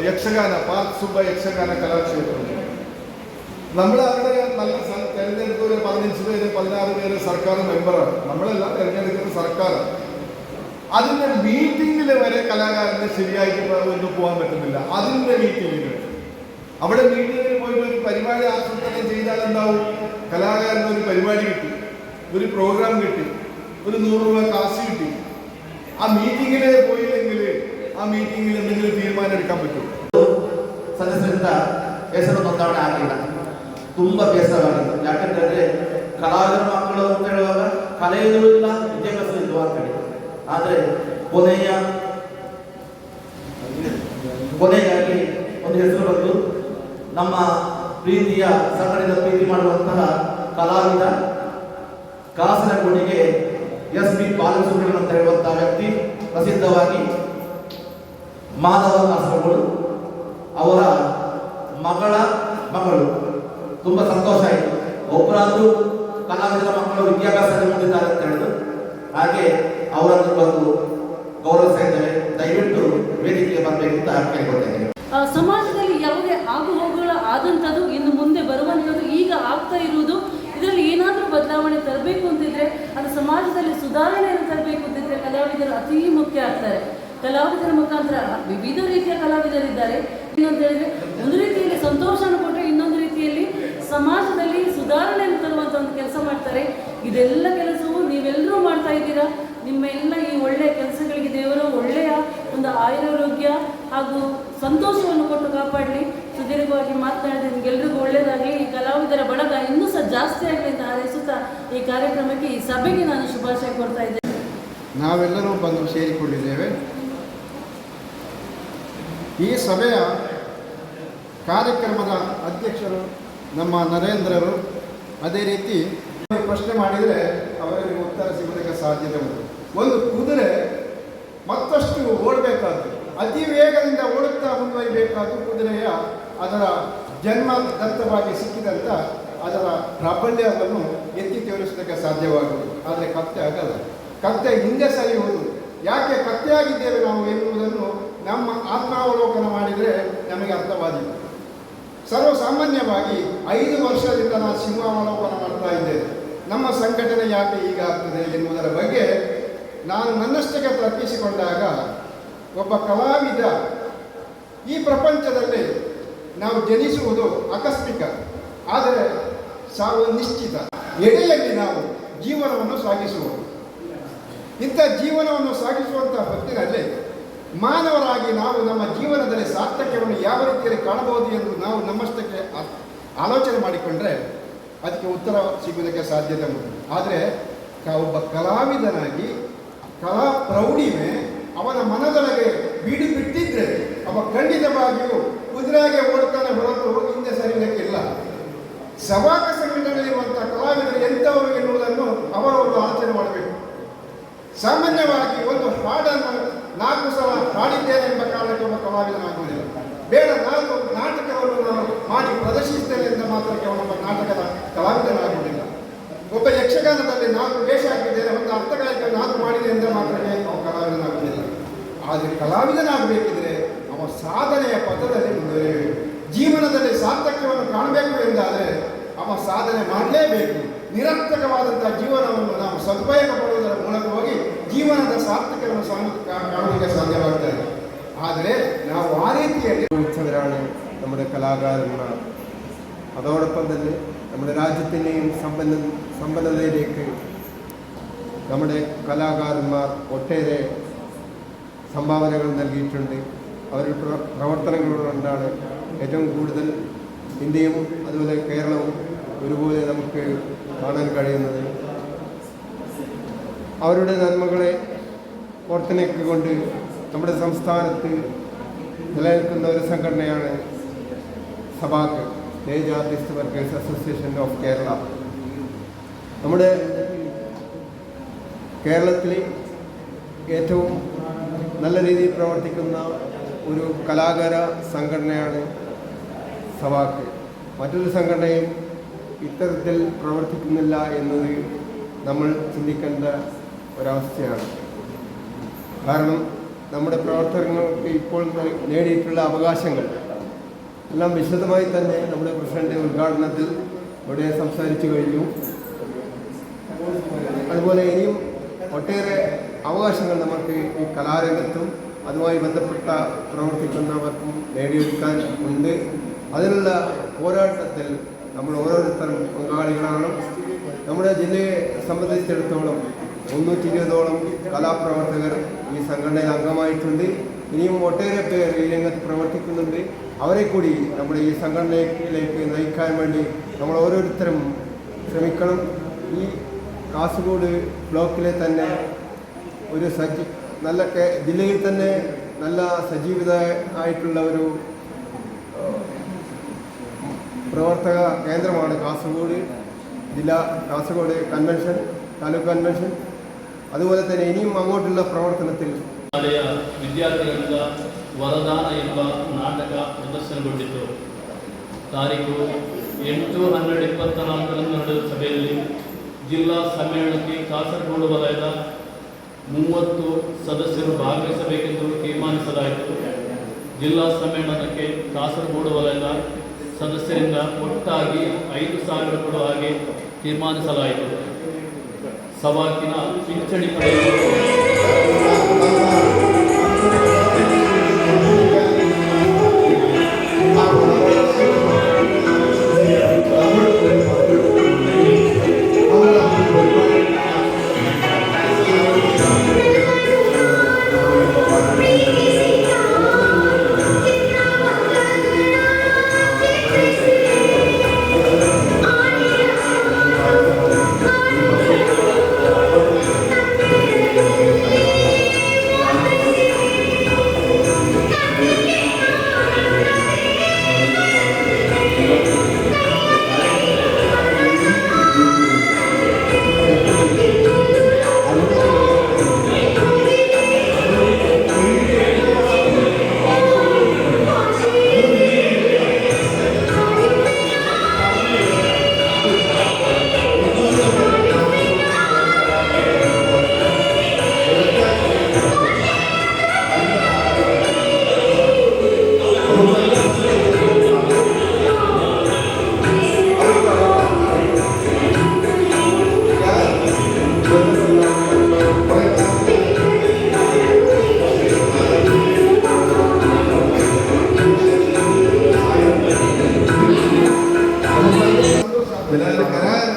യക്ഷഗാന പാർക്ക് സുബ്ബ യക്ഷഗാന കലാക്ഷേത്രം. നമ്മൾ അവിടെ നല്ല തെരഞ്ഞെടുപ്പ് ഒരു 15 പേര് 16 പേര് സർക്കാർ മെമ്പറാണ്. നമ്മളെല്ലാം തെരഞ്ഞെടുക്കുന്ന സർക്കാരാണ്. അതിൻ്റെ മീറ്റിങ്ങിൽ വരെ കലാകാരന് ശരിയായിട്ട് ഒന്ന് പോകാൻ പറ്റുന്നില്ല. അതിൻ്റെ മീറ്റിങ്ങിൽ അവിടെ മീറ്റിങ്ങിൽ പോയിട്ട് ഒരു പരിപാടി ആസൂത്രണം ചെയ്താൽ എന്താവും? കലാകാരന് ഒരു പരിപാടി കിട്ടി, ഒരു പ്രോഗ്രാം കിട്ടി, ഒരു 100 രൂപ കാശ് കിട്ടി. ಆ ಮೀಟಿಂಗಿಗೆ ಹೋಗಿല്ലെങ്കിൽ ಆ ಮೀಟಿಂಗಿൽ എന്തെങ്കിലും തീരുമാനം എടുക്കാൻ പറ്റും? ಸದಸ್ಯರಿಂದ ಹೆಸರು ನೋಂದಣಿ ಆಗಿಲ್ಲ. ತುಂಬಾ ಬೇಸರವಾಗಿದೆ. ಯಾಕಂತಂದ್ರೆ ಕಲಾವಿದರ ಮಕ್ಕಳು ಅಂತ ಹೇಳುವಾಗ ಕಲೆಯೂ ಇಲ್ಲ, ವಿದ್ಯಾಭ್ಯಾಸ ಇಲ್ಲ ಅಂತ ಹೇಳಿ. ಆದರೆ ಕೊನೆಗಾಗಿ ಒಂದು ಹೆಸರು ಬಂದು ನಮ್ಮ ಪ್ರೀತಿಯ ಸಂಘಟನೆಯ ಪ್ರೀತಿ ಮಾಡುವಂತಹ ಕಲಾವಿದ ಕಾಸರಗೋಡಿಗೆ ಎಸ್ ಬಿ ಬಾಲಸುಬ್ರಹ್ಮಣ್ಯಂ ಅಂತ ಹೇಳುವಂತಹ ವ್ಯಕ್ತಿ, ಪ್ರಸಿದ್ಧವಾಗಿ ಮಾಧವ ಕಾಸರಗೋಡು ಅವರ ಮಗಳು. ತುಂಬಾ ಸಂತೋಷ ಆಯಿತು. ಒಬ್ಬರಾದ್ರೂ ಕಲಾವಿದರ ಮಕ್ಕಳು ವಿದ್ಯಾಭ್ಯಾಸದಲ್ಲಿ ಮುಂದಿದ್ದಾರೆ ಅಂತ ಹೇಳಿದ್ರು. ಹಾಗೆ ಅವರನ್ನು ಬಂದು ಗೌರವಿಸ್ತಾ ಇದ್ದೇವೆ. ದಯವಿಟ್ಟು ವೇದಿಕೆಗೆ ಬರಬೇಕು ಅಂತ ಕೇಳ್ಕೊಳ್ತೇನೆ. ಸಮಾಜದಲ್ಲಿ ಯಾವುದೇ ಆಗು ಹೋಗುಗಳು ಆದಂಥದ್ದು ಇನ್ನು ಮುಂದೆ ಬರುವಂಥದ್ದು ಈಗ ಆಗ್ತಾ ಇರುವುದು, ಇದರಲ್ಲಿ ಏನಾದರೂ ಬದಲಾವಣೆ ತರಬೇಕು ಅಂತಿದ್ರೆ, ಅದು ಸಮಾಜದಲ್ಲಿ ಸುಧಾರಣೆಯನ್ನು ತರಬೇಕು ಅಂತಿದ್ರೆ ಕಲಾವಿದರು ಅತೀ ಮುಖ್ಯ ಆಗ್ತಾರೆ. ಕಲಾವಿದರ ಮುಖಾಂತರ ವಿವಿಧ ರೀತಿಯ ಕಲಾವಿದರಿದ್ದಾರೆ. ಏನಂತ ಹೇಳಿದ್ರೆ, ಒಂದು ರೀತಿಯಲ್ಲಿ ಸಂತೋಷವನ್ನು ಕೊಟ್ಟರೆ ಇನ್ನೊಂದು ರೀತಿಯಲ್ಲಿ ಸಮಾಜದಲ್ಲಿ ಸುಧಾರಣೆಯನ್ನು ತರುವಂಥ ಒಂದು ಕೆಲಸ ಮಾಡ್ತಾರೆ. ಇದೆಲ್ಲ ಕೆಲಸವು ನೀವೆಲ್ಲರೂ ಮಾಡ್ತಾ ಇದ್ದೀರಾ. ನಿಮ್ಮೆಲ್ಲ ಈ ಒಳ್ಳೆಯ ಕೆಲಸಗಳಿಗೆ ದೇವರು ಒಳ್ಳೆಯ ಒಂದು ಆಯುರಾರೋಗ್ಯ ಹಾಗೂ ಸಂತೋಷವನ್ನು ಕೊಟ್ಟು ಕಾಪಾಡಲಿ. ಸುದೀರ್ಘವಾಗಿ ಮಾತನಾಡಿದ ನಿಮಗೆಲ್ಲರಿಗೂ ಒಳ್ಳೆಯದಾಗಲಿ. ಈ ಕಲಾವಿದರ ಬಳಗ ಇನ್ನೂ ಸಹ ಜಾಸ್ತಿ ಆಗಲಿ ಅಂತ ಹಾರೈಸುತ್ತಾ ಈ ಕಾರ್ಯಕ್ರಮಕ್ಕೆ, ಈ ಸಭೆಗೆ ನಾನು ಶುಭಾಶಯ ಕೊಡ್ತಾ ಇದ್ದೇನೆ. ನಾವೆಲ್ಲರೂ ಬಂದು ಸೇರಿಕೊಂಡಿದ್ದೇವೆ. ಈ ಸಭೆಯ ಕಾರ್ಯಕ್ರಮದ ಅಧ್ಯಕ್ಷರು ನಮ್ಮ ನರೇಂದ್ರರು. ಅದೇ ರೀತಿ ಪ್ರಶ್ನೆ ಮಾಡಿದರೆ ಅವರಿಗೆ ಉತ್ತರ ಸಿಗೋದಕ್ಕೆ ಸಾಧ್ಯತೆ ಉಂಟು. ಒಂದು ಕುದುರೆ ಮತ್ತಷ್ಟು ಓಡಬೇಕಾದ್ದು, ಅತಿ ವೇಗದಿಂದ ಓಡುತ್ತಾ ಮುಂದುವರಿಬೇಕಾದ್ದು ಕುದುರೆಯ ಅದರ ಜನ್ಮದತ್ತವಾಗಿ ಸಿಕ್ಕಿದಂಥ ಅದರ ಪ್ರಾಬಲ್ಯವನ್ನು ಎತ್ತಿ ತೋರಿಸೋದಕ್ಕೆ ಸಾಧ್ಯವಾಗುವುದು. ಆದರೆ ಕತ್ತೆ ಆಗಲ್ಲ. ಕತ್ತೆ ಹಿಂದೆ ಸರಿಯುವುದು. ಯಾಕೆ ಕತ್ತೆಯಾಗಿದ್ದೇವೆ ನಾವು ಎನ್ನುವುದನ್ನು ನಮ್ಮ ಆತ್ಮಾವಲೋಕನ ಮಾಡಿದರೆ ನಮಗೆ ಅರ್ಥವಾದೀತು. ಸರ್ವಸಾಮಾನ್ಯವಾಗಿ 5 ವರ್ಷದಿಂದ ನಾನು ಸಿಂಹಾವಲೋಕನ ಮಾಡ್ತಾ ಇದ್ದೇನೆ. ನಮ್ಮ ಸಂಘಟನೆ ಯಾಕೆ ಹೀಗಾಗ್ತದೆ ಎನ್ನುವುದರ ಬಗ್ಗೆ ನಾನು ನನ್ನಷ್ಟಕ್ಕೆ ತರ್ಕಿಸಿಕೊಂಡಾಗ ಒಬ್ಬ ಕಲಾವಿದ ಈ ಪ್ರಪಂಚದಲ್ಲಿ ನಾವು ಜನಿಸುವುದು ಆಕಸ್ಮಿಕ, ಆದರೆ ಸಾವು ನಿಶ್ಚಿತ. ಎಡೆಯಲ್ಲಿ ನಾವು ಜೀವನವನ್ನು ಸಾಗಿಸುವುದು. ಇಂಥ ಜೀವನವನ್ನು ಸಾಗಿಸುವಂಥ ಹೊತ್ತಿನಲ್ಲಿ ಮಾನವರಾಗಿ ನಾವು ನಮ್ಮ ಜೀವನದಲ್ಲಿ ಸಾರ್ಥಕ್ಯವನ್ನು ಯಾವ ರೀತಿಯಲ್ಲಿ ಕಾಣಬಹುದು ಎಂದು ನಾವು ನಮ್ಮಷ್ಟಕ್ಕೆ ಆಲೋಚನೆ ಮಾಡಿಕೊಂಡ್ರೆ ಅದಕ್ಕೆ ಉತ್ತರ ಸಿಗುವುದಕ್ಕೆ ಸಾಧ್ಯತೆ ಉಂಟು. ಆದರೆ ಒಬ್ಬ ಕಲಾವಿದನಾಗಿ ಕಲಾ ಪ್ರೌಢಿಮೆ ಅವನ ಮನದೊಳಗೆ ಬೀಡು ಬಿಟ್ಟಿದ್ರೆ ಅವ ಖಂಡಿತವಾಗಿಯೂ ಕುದುರೆಗೆ ಓಡ್ತಾನೆ ಹೊರತು ಹಿಂದೆ ಸರಿಯಲಿಕ್ಕಿಲ್ಲ. ಸವಾಕ ಸಂಘಟನೆಯಲ್ಲಿರುವಂಥ ಕಲಾವಿದರು ಎಂಥವರು ಎನ್ನುವುದನ್ನು ಅವರವರು ಆಲೋಚನೆ ಮಾಡಬೇಕು. ಸಾಮಾನ್ಯವಾಗಿ ಒಂದು ಹಾಡನ್ನು 4 ಸಲ ಹಾಡಿದ್ದೇನೆ ಎಂಬ ಕಾರಣಕ್ಕೆ ಒಬ್ಬ ಕಲಾವಿದನಾಗುವುದಿಲ್ಲ. ಬೇಡ 4 ನಾಟಕವನ್ನು ನಾನು ಮಾಡಿ ಪ್ರದರ್ಶಿಸ್ತೇನೆ ಎಂದ ಮಾತ್ರಕ್ಕೆ ಅವನೊಬ್ಬ ನಾಟಕದ ಕಲಾವಿದನಾಗುವುದಿಲ್ಲ. ಒಬ್ಬ ಯಕ್ಷಗಾನದಲ್ಲಿ 4 ವೇಷ ಹಾಕಿದ್ದೇನೆ, ಒಂದು ಅರ್ಥಗಾಯಕ 4 ಮಾಡಿದೆ ಎಂದ ಮಾತ್ರಕ್ಕೆ ಅವ ಕಲಾವಿದನಾಗುವುದಿಲ್ಲ. ಆದರೆ ಕಲಾವಿದನಾಗಬೇಕಿದ್ರೆ ಅವ ಸಾಧನೆಯ ಪಥದಲ್ಲಿ ಮುಂದುವರಿಯಬೇಕು. ಜೀವನದಲ್ಲಿ ಸಾರ್ಥಕ್ಯವನ್ನು ಕಾಣಬೇಕು ಎಂದಾದರೆ ಅವ ಸಾಧನೆ ಮಾಡಲೇಬೇಕು. ನಿರರ್ಥಕವಾದಂಥ ಜೀವನವನ್ನು ನಾವು ಸದುಪಯೋಗ ಪಡುವುದರ ಮೂಲಕವಾಗಿ ಜೀವನದ ಸಾರ್ಥಕವನ್ನು ಕಾಣಲಿಕ್ಕೆ ಸಾಧ್ಯವಾಗ್ತದೆ. ಆದರೆ ನಾವು ആ രീതിಯಲ್ಲಿ ഉത്സവരാണ് നമ്മുടെ കലാകാരന്മാർ. അതോടൊപ്പം തന്നെ നമ്മുടെ രാജ്യത്തിൻ്റെയും സമ്പന്നതയിലേക്ക് നമ്മുടെ കലാകാരന്മാർ ഒട്ടേറെ സംഭാവനകൾ നൽകിയിട്ടുണ്ട്. അവരുടെ പ്രവർത്തനങ്ങൾ കൊണ്ടാണ് ഏറ്റവും കൂടുതൽ ഇന്ത്യയും അതുപോലെ കേരളവും ഒരുപോലെ നമുക്ക് കാണാൻ കഴിയുന്നത്. അവരുടെ നന്മകളെ ഓർത്തിണക്കിക്കൊണ്ട് നമ്മുടെ സംസ്ഥാനത്ത് നിലനിൽക്കുന്ന ഒരു സംഘടനയാണ് സബാക്ക്, stage artist workers association of Kerala. നമ്മുടെ കേരളത്തിൽ ഏറ്റവും നല്ല രീതിയിൽ പ്രവർത്തിക്കുന്ന ഒരു കലാകാര സംഘടനയാണ് സബാക്ക്. മറ്റൊരു സംഘടനയും ഇത്തരത്തിൽ പ്രവർത്തിക്കുന്നില്ല എന്നത് നമ്മൾ ചിന്തിക്കേണ്ട ഒരവസ്ഥയാണ്. കാരണം നമ്മുടെ പ്രവർത്തകർക്ക് ഇപ്പോൾ നേടിയിട്ടുള്ള അവകാശങ്ങൾ എല്ലാം വിശദമായി തന്നെ നമ്മുടെ പ്രസിഡന്റ് ഉദ്ഘാടനത്തിൽ ഇവിടെ സംസാരിച്ചു കഴിഞ്ഞു. അതുപോലെ ഇനിയും ഒട്ടേറെ അവകാശങ്ങൾ നമുക്ക് ഈ കലാരംഗത്തും അതുമായി ബന്ധപ്പെട്ട പ്രവർത്തിക്കുന്നവർക്കും നേടിയെടുക്കാൻ ഉണ്ട്. അതിനുള്ള പോരാട്ടത്തിൽ നമ്മൾ ഓരോരുത്തരും പങ്കാളികളാണ്. നമ്മുടെ ജില്ലയെ സംബന്ധിച്ചിടത്തോളം 320ഓളം കലാപ്രവർത്തകർ ഈ സംഘടനയിൽ അംഗമായിട്ടുണ്ട്. ഇനിയും ഒട്ടേറെ പേർ ഈ രംഗത്ത് പ്രവർത്തിക്കുന്നുണ്ട്. അവരെ കൂടി നമ്മുടെ ഈ സംഘടനയിലേക്ക് നയിക്കാൻ വേണ്ടി നമ്മൾ ഓരോരുത്തരും ശ്രമിക്കണം. ഈ കാസർഗോഡ് ബ്ലോക്കിലെ തന്നെ ഒരു നല്ല ജില്ലയിൽ തന്നെ നല്ല സജീവത ആയിട്ടുള്ള ഒരു പ്രവർത്തക കേന്ദ്രമാണ് കാസർഗോഡ് ജില്ലാ, കാസർഗോഡ് കൺവെൻഷൻ, താലൂക്ക് കൺവെൻഷൻ. അതുപോലെ തന്നെ ಇನಿയും അങ്ങോട്ടുള്ള ಪ್ರವರ್ತನത്തിൽ ವಿದ್ಯಾರ್ಥಿಗಳಿಂದ ವರದಾನ ಎಂಬ ನಾಟಕ ಪ್ರದರ್ಶನಗೊಂಡಿತ್ತು. ತಾರೀಕು 8/12/24 ನಡೆದ ಸಭೆಯಲ್ಲಿ ಜಿಲ್ಲಾ ಸಮ್ಮೇಳನಕ್ಕೆ ಕಾಸರಗೋಡು ವಲಯದ 30 ಸದಸ್ಯರು ಭಾಗವಹಿಸಬೇಕೆಂದು ತೀರ್ಮಾನಿಸಲಾಯಿತು. ಜಿಲ್ಲಾ ಸಮ್ಮೇಳನಕ್ಕೆ ಕಾಸರಗೋಡು ವಲಯದ ಸದಸ್ಯರಿಂದ ಒಟ್ಟಾಗಿ 5,000 ಕೊಡುವ ಹಾಗೆ ತೀರ್ಮಾನಿಸಲಾಯಿತು. ಸವಾಕಿನ ಪಿಂಚಣಿ ಪಡೆಯಲು ജനങ്ങളുടെ കരാർ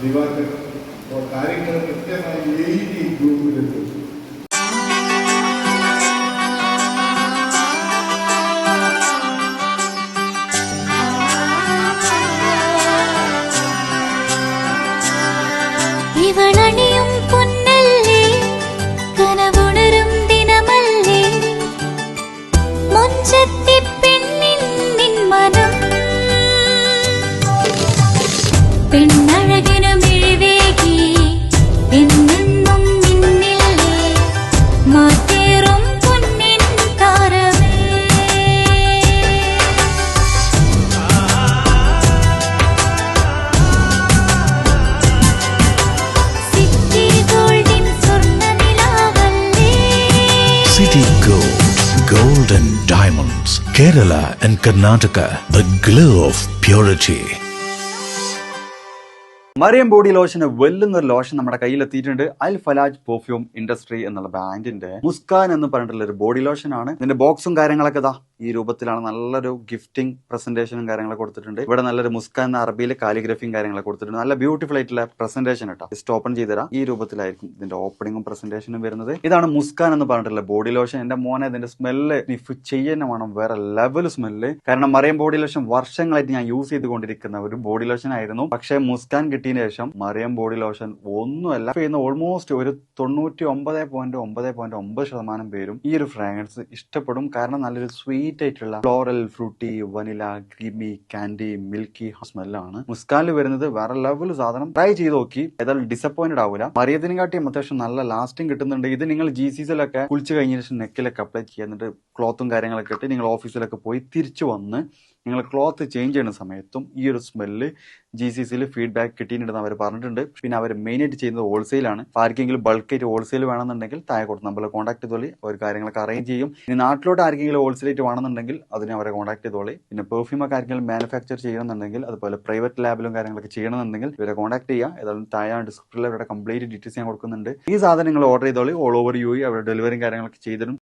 ദിവാകർ കാര്യങ്ങൾ കൃത്യമായി എഴുതി ഗ്രൂപ്പിലെത്തും. ഇവളണിയും പൊന്നല്ലേ കനവുണരും ദിനമല്ലേ മുഞ്ചത്തി പെണ്ണിൻ നിൻ മനം പെണ്ണഴകിനു മിഴിവേകി എന്നെന്നും നിന്നില്ലേ മാറ്റേറും പൊന്നിൻ താരമേ സിറ്റി ഗോൾഡിൻ സ്വർണ്ണനിലാവല്ലേ City Gold, Gold and Diamonds, Kerala and Karnataka, the glow of purity. Mariam body ലോഷന് വെല്ലുന്നൊരു ലോഷൻ നമ്മുടെ കയ്യിലെത്തിയിട്ടുണ്ട്. അൽ ഫലാജ് പെർഫ്യൂം ഇൻഡസ്ട്രി എന്നുള്ള ബ്രാൻഡിന്റെ മുസ്കാൻ എന്ന് പറഞ്ഞിട്ടുള്ള ഒരു ബോഡി ലോഷൻ ആണ്. ഇതിന്റെ ബോക്സും കാര്യങ്ങളൊക്കെ ഇതാ ഈ രൂപത്തിലാണ്. നല്ലൊരു ഗിഫ്റ്റിംഗ് പ്രസന്റേഷനും കാര്യങ്ങളൊക്കെ കൊടുത്തിട്ടുണ്ട്. ഇവിടെ നല്ലൊരു മുസ്കാൻ എന്ന അറബിയിൽ കാലിഗ്രഫിയും കാര്യങ്ങളൊക്കെ കൊടുത്തിട്ടുണ്ട്. നല്ല ബ്യൂട്ടിഫുൾ ആയിട്ടുള്ള പ്രസന്റേഷൻ കേട്ടോ. ജസ്റ്റ് ഓപ്പൺ ചെയ്തുതരാം. ഈ രൂപത്തിലായിരിക്കും ഇതിന്റെ ഓപ്പണിംഗും പ്രസന്റേഷനും വരുന്നത്. ഇതാണ് മുസ്കാൻ എന്ന് പറഞ്ഞിട്ടുള്ള ബോഡി ലോഷൻ. എന്റെ മോനെ ഇതിന്റെ സ്മെല്ല് സ്നിഫ് ചെയ്യുന്ന വേണം, വേറെ ലെവൽ സ്മെല്ല്. കാരണം മറിയം ബോഡി ലോഷൻ വർഷങ്ങളായിട്ട് ഞാൻ യൂസ് ചെയ്തുകൊണ്ടിരിക്കുന്ന ഒരു ബോഡി ലോഷൻ ആയിരുന്നു. പക്ഷേ മുസ്കാൻ കിട്ടിയതിന് ശേഷം മറിയം ബോഡി ലോഷൻ ഒന്നുമല്ല ചെയ്യുന്ന ഓൾമോസ്റ്റ് ഒരു 99.9% പേരും ഈ ഒരു ഫ്രാഗ്രൻസ് ഇഷ്ടപ്പെടും. കാരണം നല്ലൊരു സ്വീറ്റ് ആയിട്ടുള്ള floral, fruity, vanilla, creamy, candy, milky സ്മെല്ലാണ് മുസ്കാനിൽ വരുന്നത്. വേറെ ലെവൽ സാധനം. ട്രൈ ചെയ്ത് നോക്കി, ഏതായാലും ഡിസപ്പോയിന്റഡ് ആവില്ല. മറിയത്തിനെ കാട്ടിയും അത്യാവശ്യം നല്ല ലാസ്റ്റിംഗ് കിട്ടുന്നുണ്ട്. ഇത് നിങ്ങൾ GCCയിലൊക്കെ കുളിച്ച് കഴിഞ്ഞ ശേഷം നെക്കിലൊക്കെ അപ്ലൈ ചെയ്യുന്നുണ്ട്. ക്ലോത്തും കാര്യങ്ങളൊക്കെ ഇട്ട് നിങ്ങൾ ഓഫീസിലൊക്കെ പോയി തിരിച്ചു വന്ന് നിങ്ങൾ ക്ലോത്ത് ചേഞ്ച് ചെയ്യുന്ന സമയത്തും ഈ ഒരു സ്മെല്ല് GCCയിൽ ഫീഡ്ബാക്ക് കിട്ടിയിട്ടുണ്ടെന്ന് അവർ പറഞ്ഞിട്ടുണ്ട്. പിന്നെ അവർ മെയിനായിട്ട് ചെയ്യുന്നത് ഹോൾസെയിലാണ്. ആർക്കെങ്കിലും ബൾക്കായിട്ട് ഹോൾസെയിൽ വേണമെന്നുണ്ടെങ്കിൽ താഴെ കൊടുത്ത് നമ്മളെ കോൺടാക്ട് ചെയ്തോളി. അവർ കാര്യങ്ങളൊക്കെ അറേഞ്ച് ചെയ്യും. ഇനി നാട്ടിലോട്ട് ആർക്കെങ്കിലും ഹോൾസെയിലായിട്ട് വേണമെന്നുണ്ടെങ്കിൽ അതിനെ അവരെ കോൺടാക്ട് ചെയ്തോളി. പിന്നെ പെർഫ്യൂം ഒക്കെ ആർക്കെങ്കിലും മാനുഫാക്ചർ ചെയ്യണമെന്നുണ്ടെങ്കിൽ അതുപോലെ പ്രൈവറ്റ് ലാബിലും കാര്യങ്ങളൊക്കെ ചെയ്യണമെന്നുണ്ടെങ്കിൽ ഇവരെ കോൺടാക്ട് ചെയ്യുക. ഏതായാലും താഴെ ഡിസ്ക്രിപ്ഷനിൽ അവരുടെ കംപ്ലീറ്റ് ഡീറ്റെയിൽസ് ഞാൻ കൊടുക്കുന്നുണ്ട്. ഈ സാധനം നിങ്ങൾ ഓർഡർ ചെയ്തോളി. ഓൾ ഓവർ UAE അവരുടെ ഡെലിവറിയും കാര്യങ്ങളൊക്കെ ചെയ്തിടും.